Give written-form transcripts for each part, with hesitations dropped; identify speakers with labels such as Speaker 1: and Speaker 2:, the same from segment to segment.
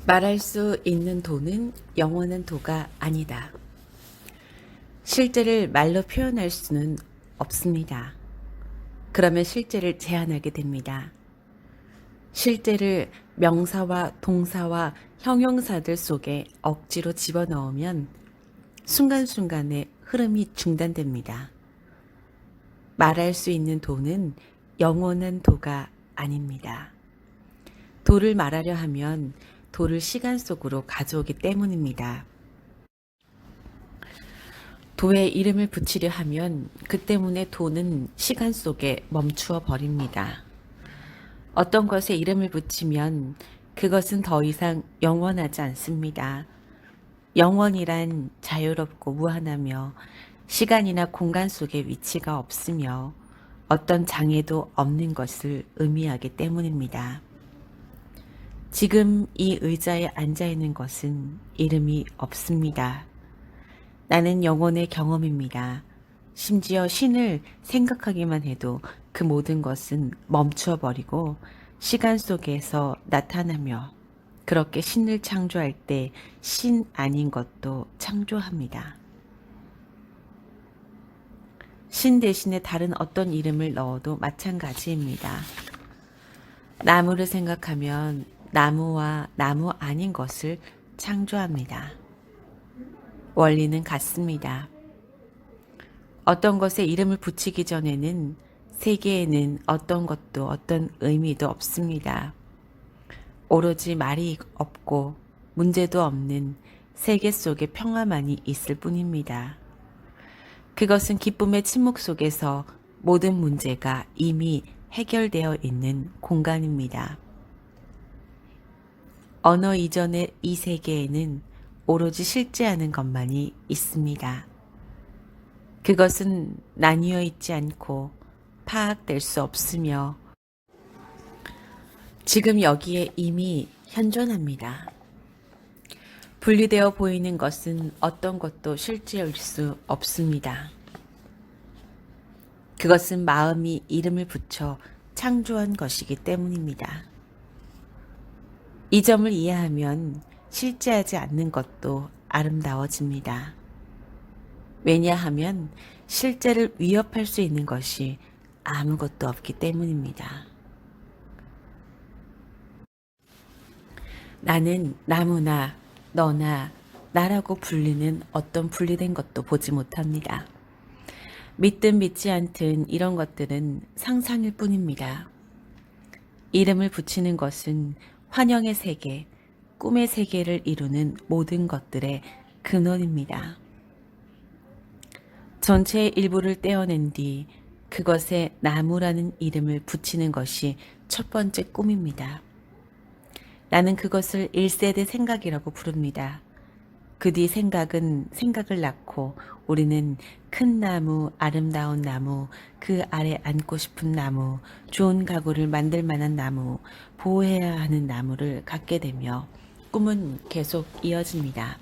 Speaker 1: 말할 수 있는 도는 영원한 도가 아니다. 실제를 말로 표현할 수는 없습니다. 그러면 실제를 제한하게 됩니다. 실제를 명사와 동사와 형용사들 속에 억지로 집어넣으면 순간순간에 흐름이 중단됩니다. 말할 수 있는 도는 영원한 도가 아닙니다. 도를 말하려 하면 도를 시간 속으로 가져오기 때문입니다. 도에 이름을 붙이려 하면 그 때문에 도는 시간 속에 멈추어 버립니다. 어떤 것에 이름을 붙이면 그것은 더 이상 영원하지 않습니다. 영원이란 자유롭고 무한하며 시간이나 공간 속에 위치가 없으며 어떤 장애도 없는 것을 의미하기 때문입니다. 지금 이 의자에 앉아 있는 것은 이름이 없습니다. 나는 영혼의 경험입니다. 심지어 신을 생각하기만 해도 그 모든 것은 멈추어 버리고 시간 속에서 나타나며 그렇게 신을 창조할 때 신 아닌 것도 창조합니다. 신 대신에 다른 어떤 이름을 넣어도 마찬가지입니다. 나무를 생각하면 나무와 나무 아닌 것을 창조합니다. 원리는 같습니다. 어떤 것에 이름을 붙이기 전에는 세계에는 어떤 것도 어떤 의미도 없습니다. 오로지 말이 없고 문제도 없는 세계 속에 평화만이 있을 뿐입니다. 그것은 기쁨의 침묵 속에서 모든 문제가 이미 해결되어 있는 공간입니다. 언어 이전의 이 세계에는 오로지 실제하는 것만이 있습니다. 그것은 나뉘어 있지 않고 파악될 수 없으며 지금 여기에 이미 현존합니다. 분리되어 보이는 것은 어떤 것도 실제일 수 없습니다. 그것은 마음이 이름을 붙여 창조한 것이기 때문입니다. 이 점을 이해하면 실제하지 않는 것도 아름다워집니다. 왜냐하면 실제를 위협할 수 있는 것이 아무것도 없기 때문입니다. 나는 나무나 너나 나라고 불리는 어떤 분리된 것도 보지 못합니다. 믿든 믿지 않든 이런 것들은 상상일 뿐입니다. 이름을 붙이는 것은 환영의 세계, 꿈의 세계를 이루는 모든 것들의 근원입니다. 전체의 일부를 떼어낸 뒤 그것에 나무라는 이름을 붙이는 것이 첫 번째 꿈입니다. 나는 그것을 1세대 생각이라고 부릅니다. 그 뒤 생각은 생각을 낳고 우리는 큰 나무, 아름다운 나무, 그 아래 앉고 싶은 나무, 좋은 가구를 만들 만한 나무, 보호해야 하는 나무를 갖게 되며 꿈은 계속 이어집니다.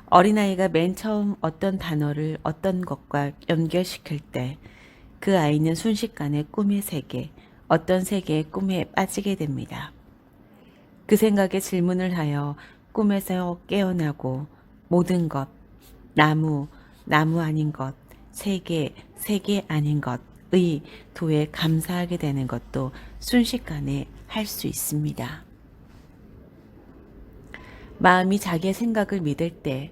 Speaker 1: 어린아이가 맨 처음 어떤 단어를 어떤 것과 연결시킬 때 그 아이는 순식간에 꿈의 세계, 어떤 세계의 꿈에 빠지게 됩니다. 그 생각에 질문을 하여 꿈에서 깨어나고 모든 것, 나무, 나무 아닌 것, 세계, 세계 아닌 것의 도에 감사하게 되는 것도 순식간에 할 수 있습니다. 마음이 자기의 생각을 믿을 때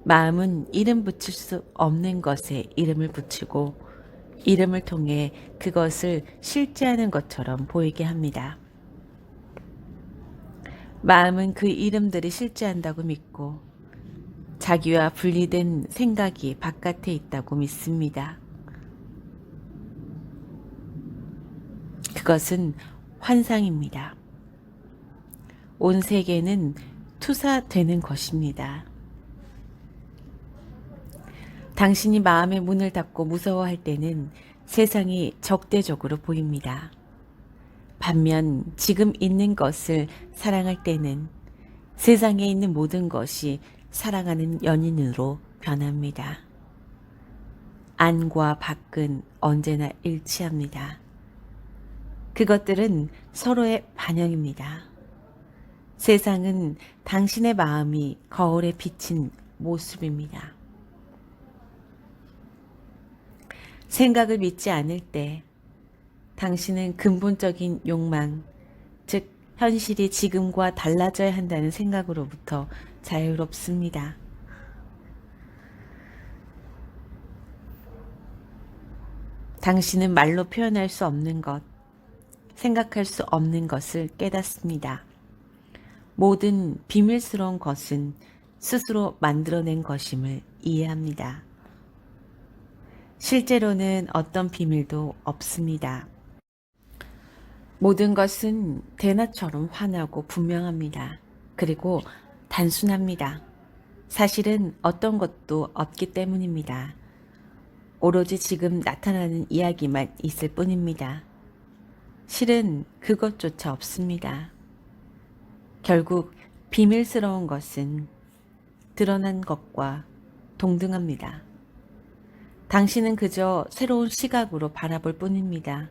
Speaker 1: 마음은 이름 붙일 수 없는 것에 이름을 붙이고 이름을 통해 그것을 실제하는 것처럼 보이게 합니다. 마음은 그 이름들이 실제한다고 믿고 자기와 분리된 생각이 바깥에 있다고 믿습니다. 그것은 환상입니다. 온 세계는 투사되는 것입니다. 당신이 마음의 문을 닫고 무서워할 때는 세상이 적대적으로 보입니다. 반면 지금 있는 것을 사랑할 때는 세상에 있는 모든 것이 사랑하는 연인으로 변합니다. 안과 밖은 언제나 일치합니다. 그것들은 서로의 반영입니다. 세상은 당신의 마음이 거울에 비친 모습입니다. 생각을 믿지 않을 때 당신은 근본적인 욕망, 즉 현실이 지금과 달라져야 한다는 생각으로부터 자유롭습니다. 당신은 말로 표현할 수 없는 것, 생각할 수 없는 것을 깨닫습니다. 모든 비밀스러운 것은 스스로 만들어낸 것임을 이해합니다. 실제로는 어떤 비밀도 없습니다. 모든 것은 대낮처럼 환하고 분명합니다. 그리고 단순합니다. 사실은 어떤 것도 없기 때문입니다. 오로지 지금 나타나는 이야기만 있을 뿐입니다. 실은 그것조차 없습니다. 결국 비밀스러운 것은 드러난 것과 동등합니다. 당신은 그저 새로운 시각으로 바라볼 뿐입니다.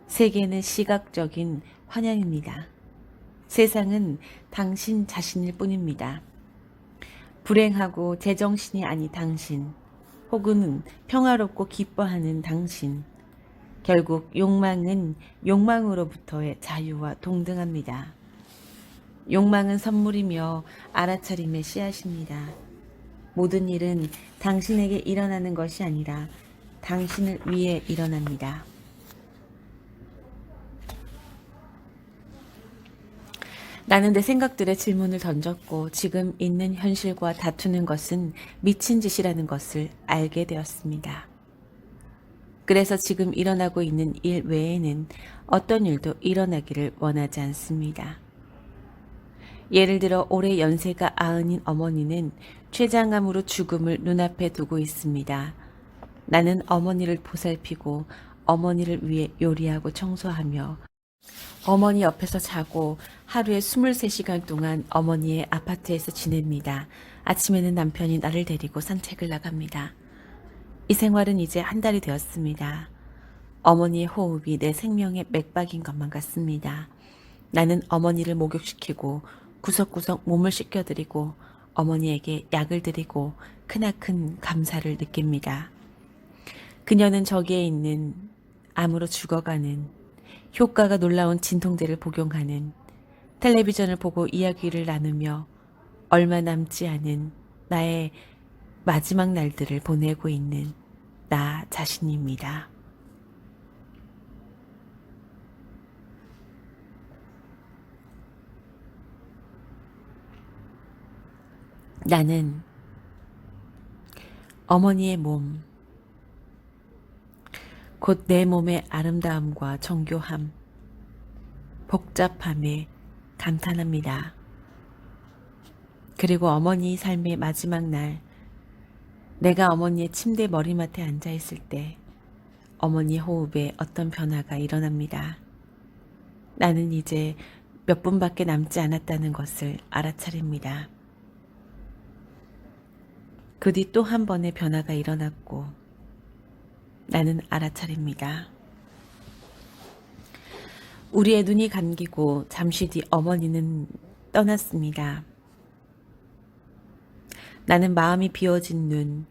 Speaker 1: 세계는 시각적인 환영입니다. 세상은 당신 자신일 뿐입니다. 불행하고 제정신이 아닌 당신, 혹은 평화롭고 기뻐하는 당신, 결국 욕망은 욕망으로부터의 자유와 동등합니다. 욕망은 선물이며 알아차림의 씨앗입니다. 모든 일은 당신에게 일어나는 것이 아니라 당신을 위해 일어납니다. 나는 내 생각들의 질문을 던졌고 지금 있는 현실과 다투는 것은 미친 짓이라는 것을 알게 되었습니다. 그래서 지금 일어나고 있는 일 외에는 어떤 일도 일어나기를 원하지 않습니다. 예를 들어 올해 연세가 90인 어머니는 췌장암으로 죽음을 눈앞에 두고 있습니다. 나는 어머니를 보살피고 어머니를 위해 요리하고 청소하며 어머니 옆에서 자고 하루에 23시간 동안 어머니의 아파트에서 지냅니다. 아침에는 남편이 나를 데리고 산책을 나갑니다. 이 생활은 이제 한 달이 되었습니다. 어머니의 호흡이 내 생명의 맥박인 것만 같습니다. 나는 어머니를 목욕시키고 구석구석 몸을 씻겨드리고 어머니에게 약을 드리고 크나큰 감사를 느낍니다. 그녀는 저기에 있는 암으로 죽어가는 효과가 놀라운 진통제를 복용하는 텔레비전을 보고 이야기를 나누며 얼마 남지 않은 나의 마지막 날들을 보내고 있는 나 자신입니다. 나는 어머니의 몸, 곧 내 몸의 아름다움과 정교함, 복잡함에 감탄합니다. 그리고 어머니의 삶의 마지막 날, 내가 어머니의 침대 머리맡에 앉아 있을 때 어머니의 호흡에 어떤 변화가 일어납니다. 나는 이제 몇 분밖에 남지 않았다는 것을 알아차립니다. 그 뒤 또 한 번의 변화가 일어났고 나는 알아차립니다. 우리의 눈이 감기고 잠시 뒤 어머니는 떠났습니다. 나는 마음이 비워진 눈,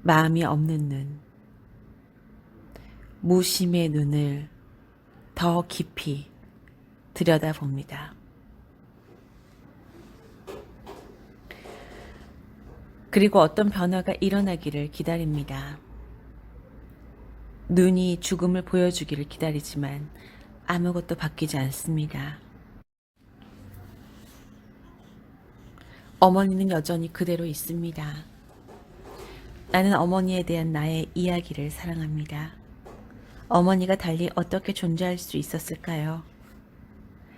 Speaker 1: 마음이 없는 눈, 무심의 눈을 더 깊이 들여다봅니다. 그리고 어떤 변화가 일어나기를 기다립니다. 눈이 죽음을 보여주기를 기다리지만 아무것도 바뀌지 않습니다. 어머니는 여전히 그대로 있습니다. 나는 어머니에 대한 나의 이야기를 사랑합니다. 어머니가 달리 어떻게 존재할 수 있었을까요?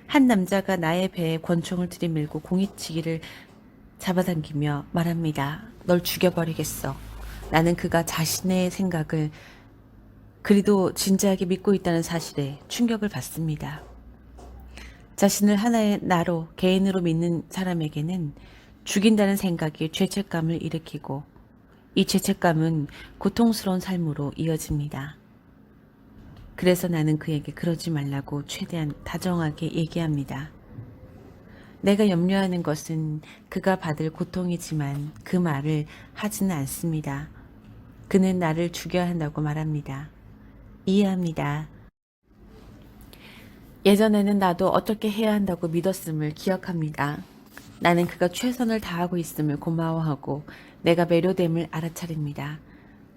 Speaker 1: 한 남자가 나의 배에 권총을 들이밀고 공이치기를 잡아당기며 말합니다. 널 죽여버리겠어. 나는 그가 자신의 생각을 그리도 진지하게 믿고 있다는 사실에 충격을 받습니다. 자신을 하나의 나로, 개인으로 믿는 사람에게는 죽인다는 생각이 죄책감을 일으키고 이 죄책감은 고통스러운 삶으로 이어집니다. 그래서 나는 그에게 그러지 말라고 최대한 다정하게 얘기합니다. 내가 염려하는 것은 그가 받을 고통이지만 그 말을 하지는 않습니다. 그는 나를 죽여야 한다고 말합니다. 이해합니다. 예전에는 나도 어떻게 해야 한다고 믿었음을 기억합니다. 나는 그가 최선을 다하고 있음을 고마워하고 내가 매료됨을 알아차립니다.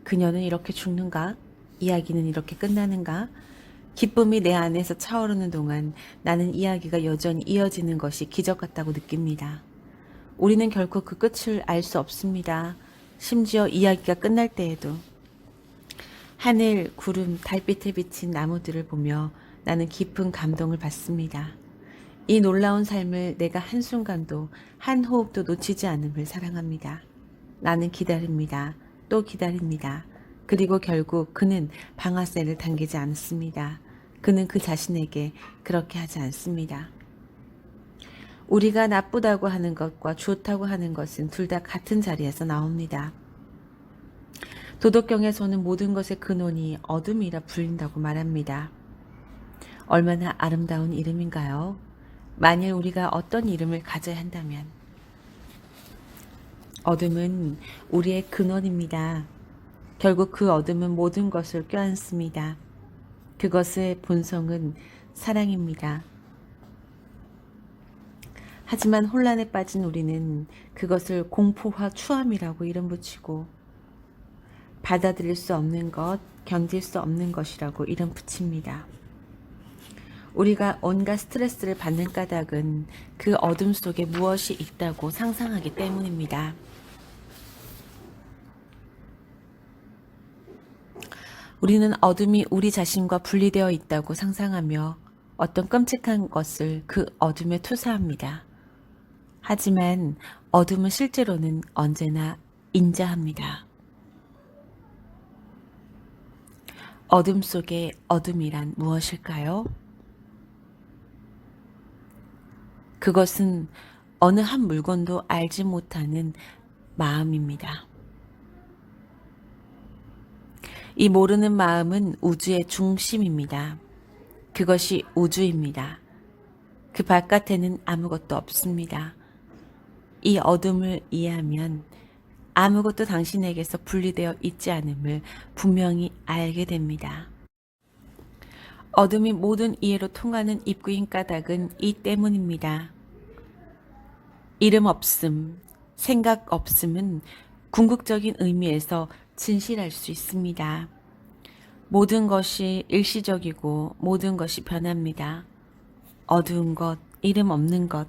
Speaker 1: 그녀는 이렇게 죽는가? 이야기는 이렇게 끝나는가? 기쁨이 내 안에서 차오르는 동안 나는 이야기가 여전히 이어지는 것이 기적 같다고 느낍니다. 우리는 결코 그 끝을 알 수 없습니다. 심지어 이야기가 끝날 때에도. 하늘, 구름, 달빛에 비친 나무들을 보며 나는 깊은 감동을 받습니다. 이 놀라운 삶을 내가 한순간도 한 호흡도 놓치지 않음을 사랑합니다. 나는 기다립니다. 또 기다립니다. 그리고 결국 그는 방아쇠를 당기지 않습니다. 그는 그 자신에게 그렇게 하지 않습니다. 우리가 나쁘다고 하는 것과 좋다고 하는 것은 둘 다 같은 자리에서 나옵니다. 도덕경에서는 모든 것의 근원이 어둠이라 불린다고 말합니다. 얼마나 아름다운 이름인가요? 만일 우리가 어떤 이름을 가져야 한다면 어둠은 우리의 근원입니다. 결국 그 어둠은 모든 것을 껴안습니다. 그것의 본성은 사랑입니다. 하지만 혼란에 빠진 우리는 그것을 공포와 추함이라고 이름 붙이고 받아들일 수 없는 것, 견딜 수 없는 것이라고 이름 붙입니다. 우리가 온갖 스트레스를 받는 까닭은 그 어둠 속에 무엇이 있다고 상상하기 때문입니다. 우리는 어둠이 우리 자신과 분리되어 있다고 상상하며 어떤 끔찍한 것을 그 어둠에 투사합니다. 하지만 어둠은 실제로는 언제나 인자합니다. 어둠 속의 어둠이란 무엇일까요? 그것은 어느 한 물건도 알지 못하는 마음입니다. 이 모르는 마음은 우주의 중심입니다. 그것이 우주입니다. 그 바깥에는 아무것도 없습니다. 이 어둠을 이해하면 아무것도 당신에게서 분리되어 있지 않음을 분명히 알게 됩니다. 어둠이 모든 이해로 통하는 입구인 까닭은 이 때문입니다. 이름 없음, 생각 없음은 궁극적인 의미에서 진실할 수 있습니다. 모든 것이 일시적이고 모든 것이 변합니다. 어두운 것, 이름 없는 것,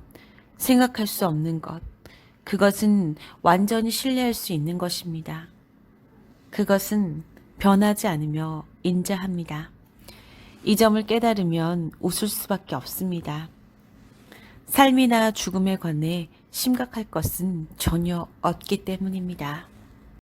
Speaker 1: 생각할 수 없는 것, 그것은 완전히 신뢰할 수 있는 것입니다. 그것은 변하지 않으며 인자합니다. 이 점을 깨달으면 웃을 수밖에 없습니다. 삶이나 죽음에 관해 심각할 것은 전혀 없기 때문입니다.